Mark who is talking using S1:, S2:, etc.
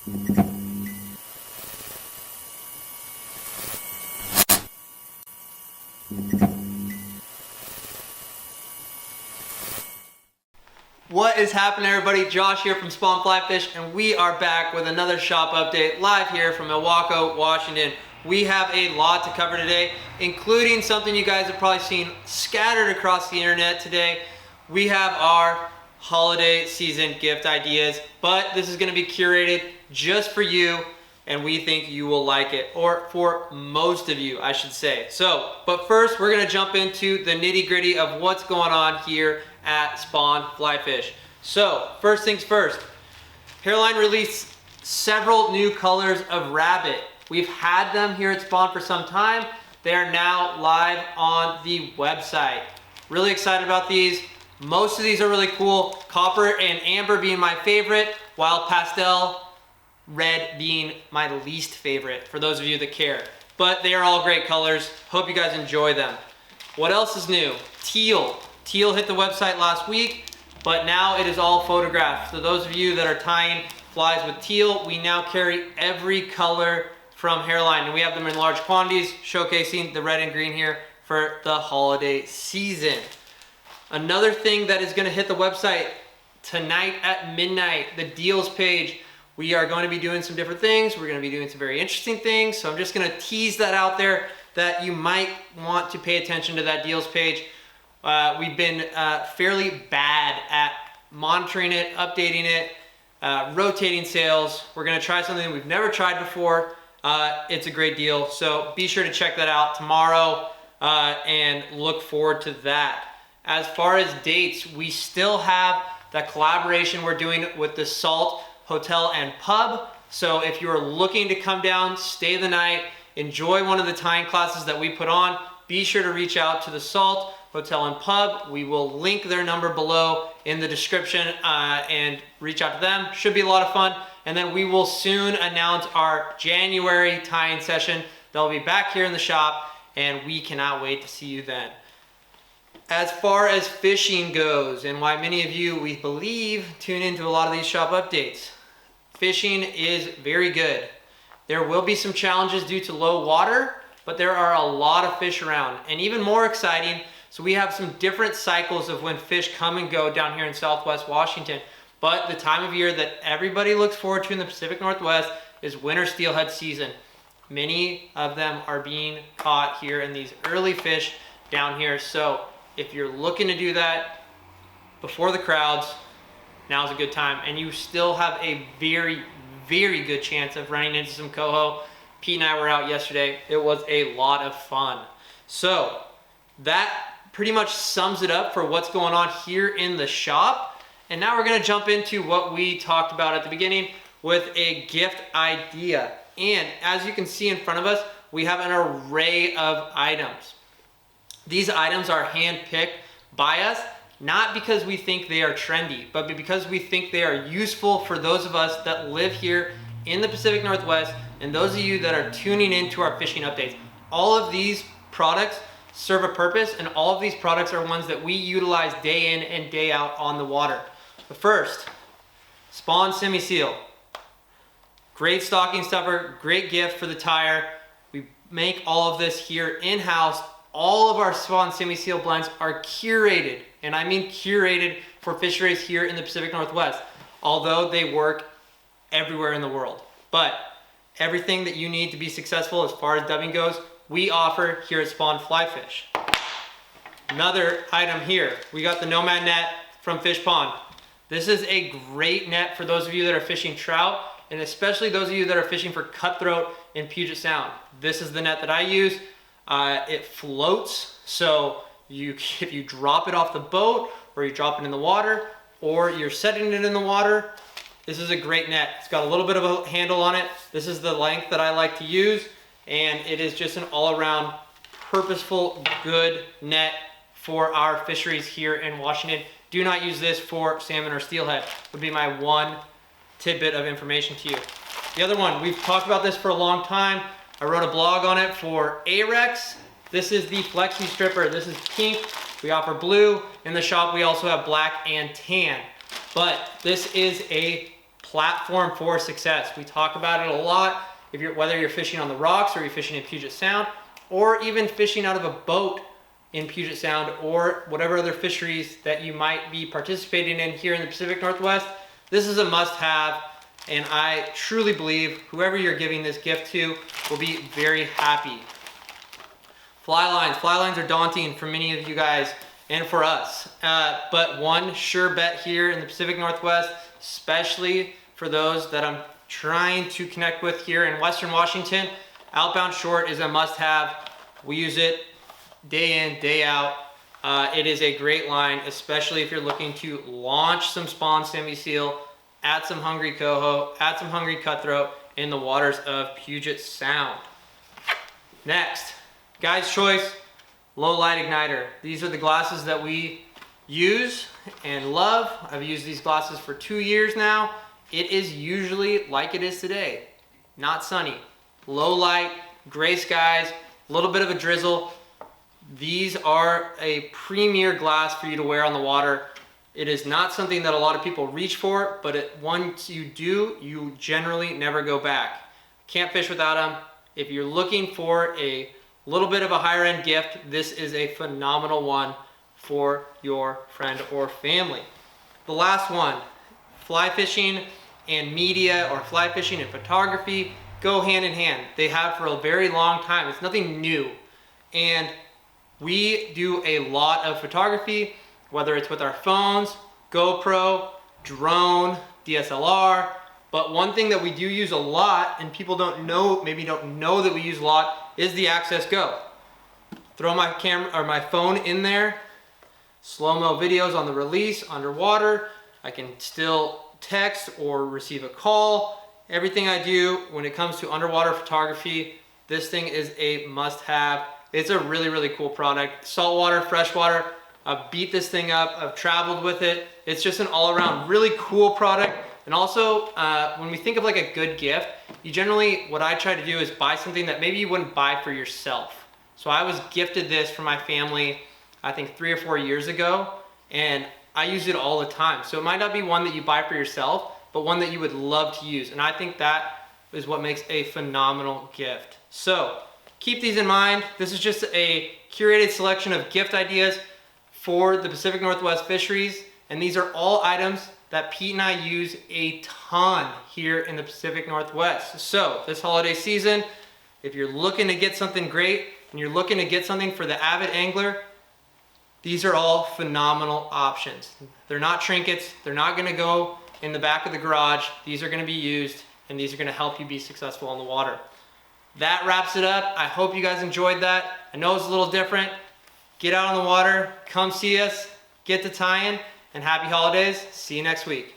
S1: What is happening, everybody? Josh here from Spawn Fly Fish, and we are back with another shop update live here from Milwaukee, Washington. We have a lot to cover today, including something you guys have probably seen scattered across the internet today. We have our holiday season gift ideas, but this is going to be curated just for you, and we think you will like it, or for most of you, I should say. So, but first, we're going to jump into the nitty-gritty of what's going on here at Spawn Fly Fish. So, first things first, Hairline released several new colors of rabbit. We've had them here at Spawn for some time. They are now live on the website. Really excited about these. Most of these are really cool. Copper and amber being my favorite, while pastel red being my least favorite, for those of you that care. But they are all great colors. Hope you guys enjoy them. What else is new? Teal. Teal hit the website last week, but now it is all photographed. So those of you that are tying flies with teal, we now carry every color from Hairline, and we have them in large quantities, showcasing the red and green here for the holiday season. Another thing that is going to hit the website tonight at midnight, the deals page. We are going to be doing some different things. We're going to be doing some very interesting things. So I'm just going to tease that out there, that you might want to pay attention to that deals page. We've been fairly bad at monitoring it, updating it, rotating sales. We're going to try something we've never tried before. It's a great deal. So be sure to check that out tomorrow and look forward to that. As far as dates, we still have that collaboration we're doing with the Salt Hotel and Pub. So if you're looking to come down, stay the night, enjoy one of the tying classes that we put on, be sure to reach out to the Salt Hotel and Pub. We will link their number below in the description and reach out to them. Should be a lot of fun. And then we will soon announce our January tying session. They'll be back here in the shop, and we cannot wait to see you then. As far as fishing goes, and why many of you, we believe, tune into a lot of these shop updates, fishing is very good. There will be some challenges due to low water, but there are a lot of fish around. And even more exciting, so we have some different cycles of when fish come and go down here in Southwest Washington. But the time of year that everybody looks forward to in the Pacific Northwest is winter steelhead season. Many of them are being caught here in these early fish down here. So if you're looking to do that before the crowds, now's a good time. And you still have a very, very good chance of running into some coho. Pete and I were out yesterday. It was a lot of fun. So that pretty much sums it up for what's going on here in the shop. And now we're going to jump into what we talked about at the beginning with a gift idea. And as you can see in front of us, we have an array of items. These items are hand-picked by us, not because we think they are trendy, but because we think they are useful for those of us that live here in the Pacific Northwest, and those of you that are tuning into our fishing updates. All of these products serve a purpose, and all of these products are ones that we utilize day in and day out on the water. The first, Spawn SemiSeal. Great stocking stuffer, great gift for the tire. We make all of this here in-house. All of our Spawn SemiSeal blends are curated, and I mean curated, for fisheries here in the Pacific Northwest, although they work everywhere in the world. But everything that you need to be successful as far as dubbing goes, we offer here at Spawn Fly Fish. Another item here, we got the Nomad Net from Fish Pond. This is a great net for those of you that are fishing trout, and especially those of you that are fishing for cutthroat in Puget Sound. This is the net that I use. It floats, so if you drop it off the boat, or you drop it in the water, or you're setting it in the water, this is a great net. It's got a little bit of a handle on it. This is the length that I like to use, and it is just an all-around purposeful, good net for our fisheries here in Washington. Do not use this for salmon or steelhead, would be my one tidbit of information to you. The other one, we've talked about this for a long time. I wrote a blog on it for AREX. This is the Flexi Stripper. This is pink. We offer blue. In the shop, we also have black and tan. But this is a platform for success. We talk about it a lot. Whether you're fishing on the rocks or you're fishing in Puget Sound, or even fishing out of a boat in Puget Sound, or whatever other fisheries that you might be participating in here in the Pacific Northwest, this is a must-have, and I truly believe whoever you're giving this gift to will be very happy. Fly lines are daunting for many of you guys and for us, but one sure bet here in the Pacific Northwest, especially for those that I'm trying to connect with here in Western Washington, Outbound Short is a must-have. We use it day in, day out. It is a great line, especially if you're looking to launch some spawn SemiSeal at some hungry coho, at some hungry cutthroat in the waters of Puget Sound. Next, guys' choice, low light igniter. These are the glasses that we use and love. I've used these glasses for 2 years now. It is usually like it is today, not sunny. Low light, gray skies, a little bit of a drizzle. These are a premier glass for you to wear on the water. It is not something that a lot of people reach for, but once you do, you generally never go back. Can't fish without them. If you're looking for a little bit of a higher end gift, this is a phenomenal one for your friend or family. The last one, fly fishing and media, or fly fishing and photography, go hand in hand. They have for a very long time. It's nothing new. And we do a lot of photography, whether it's with our phones, GoPro, drone, DSLR. But one thing that we do use a lot, and people maybe don't know that we use a lot, is the Access Go. Throw my camera or my phone in there, slow-mo videos on the release, underwater. I can still text or receive a call. Everything I do when it comes to underwater photography, this thing is a must-have. It's a really, really cool product. Saltwater, freshwater, I've beat this thing up. I've traveled with it. It's just an all-around really cool product. And also, when we think of like a good gift, what I try to do is buy something that maybe you wouldn't buy for yourself. So I was gifted this for my family, I think 3 or 4 years ago, and I use it all the time. So it might not be one that you buy for yourself, but one that you would love to use. And I think that is what makes a phenomenal gift. So keep these in mind. This is just a curated selection of gift ideas for the Pacific Northwest fisheries. And these are all items that Pete and I use a ton here in the Pacific Northwest. So this holiday season, if you're looking to get something great and you're looking to get something for the avid angler, these are all phenomenal options. They're not trinkets. They're not gonna go in the back of the garage. These are gonna be used, and these are gonna help you be successful on the water. That wraps it up. I hope you guys enjoyed that. I know it's a little different. Get out on the water, come see us, get to tying, and happy holidays. See you next week.